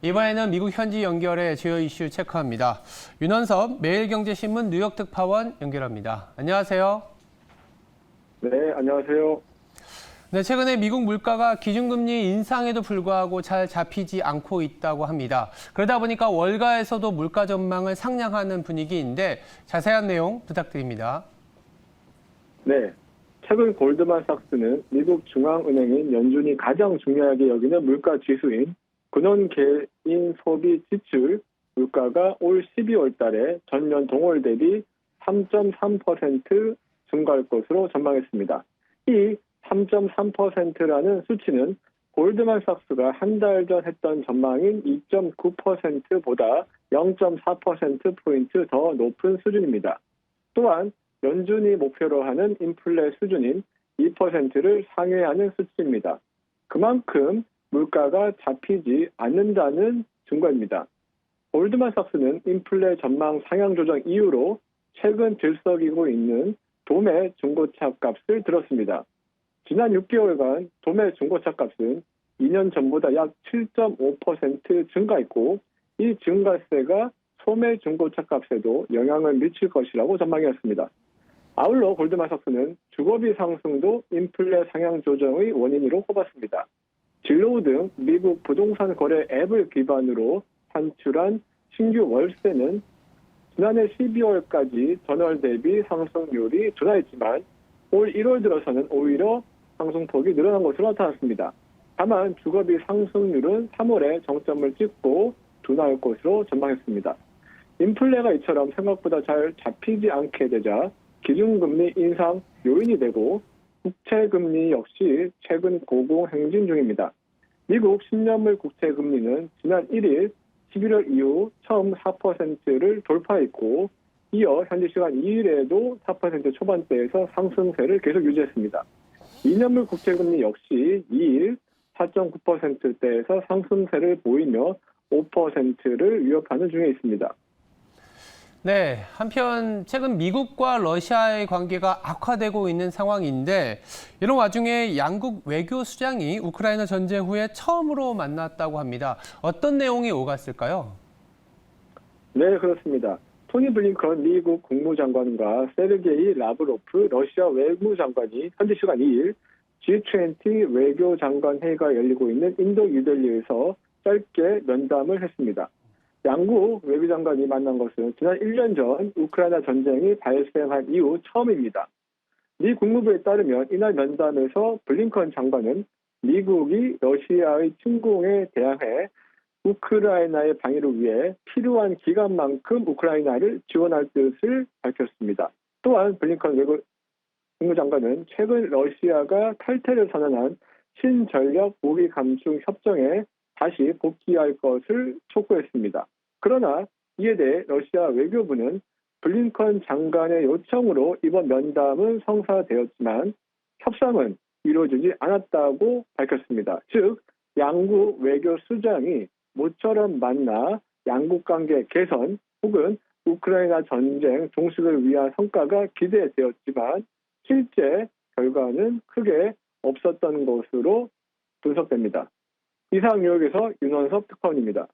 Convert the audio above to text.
이번에는 미국 현지 연결해 주요 이슈 체크합니다. 윤원섭 매일경제신문 뉴욕 특파원 연결합니다. 안녕하세요. 네, 안녕하세요. 네, 최근에 미국 물가가 기준금리 인상에도 불구하고 잘 잡히지 않고 있다고 합니다. 그러다 보니까 월가에서도 물가 전망을 상향하는 분위기인데 자세한 내용 부탁드립니다. 네, 최근 골드만삭스는 미국 중앙은행인 연준이 가장 중요하게 여기는 물가 지수인 근원 개인 소비 지출 물가가 올 12월 달에 전년 동월 대비 3.3% 증가할 것으로 전망했습니다. 이 3.3%라는 수치는 골드만삭스가 한 달 전 했던 전망인 2.9%보다 0.4%포인트 더 높은 수준입니다. 또한 연준이 목표로 하는 인플레 수준인 2%를 상회하는 수치입니다. 그만큼 물가가 잡히지 않는다는 증거입니다. 골드만삭스는 인플레 전망 상향 조정 이후로 최근 들썩이고 있는 도매 중고차 값을 들었습니다. 지난 6개월간 도매 중고차 값은 2년 전보다 약 7.5% 증가했고 이 증가세가 소매 중고차 값에도 영향을 미칠 것이라고 전망했습니다. 아울러 골드만삭스는 주거비 상승도 인플레 상향 조정의 원인으로 꼽았습니다. 진로우 등 미국 부동산 거래 앱을 기반으로 산출한 신규 월세는 지난해 12월까지 전월 대비 상승률이 둔화했지만 올 1월 들어서는 오히려 상승폭이 늘어난 것으로 나타났습니다. 다만 주거비 상승률은 3월에 정점을 찍고 둔화할 것으로 전망했습니다. 인플레가 이처럼 생각보다 잘 잡히지 않게 되자 기준금리 인상 요인이 되고 국채금리 역시 최근 고공행진 중입니다. 미국 10년물 국채금리는 지난 1일 11월 이후 처음 4%를 돌파했고 이어 현지 시간 2일에도 4% 초반대에서 상승세를 계속 유지했습니다. 2년물 국채금리 역시 2일 4.9%대에서 상승세를 보이며 5%를 위협하는 중에 있습니다. 네, 한편 최근 미국과 러시아의 관계가 악화되고 있는 상황인데 이런 와중에 양국 외교 수장이 우크라이나 전쟁 후에 처음으로 만났다고 합니다. 어떤 내용이 오갔을까요? 네, 그렇습니다. 토니 블링컨 미국 국무장관과 세르게이 라브로프 러시아 외무장관이 현지 시간 2일 G20 외교장관 회의가 열리고 있는 인도 뉴델리에서 짧게 면담을 했습니다. 양국 외교장관이 만난 것은 지난 1년 전 우크라이나 전쟁이 발생한 이후 처음입니다. 미 국무부에 따르면 이날 면담에서 블링컨 장관은 미국이 러시아의 침공에 대항해 우크라이나의 방위를 위해 필요한 기간만큼 우크라이나를 지원할 뜻을 밝혔습니다. 또한 블링컨 국무장관은 최근 러시아가 탈퇴를 선언한 신전력 무기 감축 협정에 다시 복귀할 것을 촉구했습니다. 그러나 이에 대해 러시아 외교부는 블링컨 장관의 요청으로 이번 면담은 성사되었지만 협상은 이루어지지 않았다고 밝혔습니다. 즉, 양국 외교 수장이 모처럼 만나 양국 관계 개선 혹은 우크라이나 전쟁 종식을 위한 성과가 기대되었지만 실제 결과는 크게 없었던 것으로 분석됩니다. 이상 뉴욕에서 윤원섭 특파원입니다.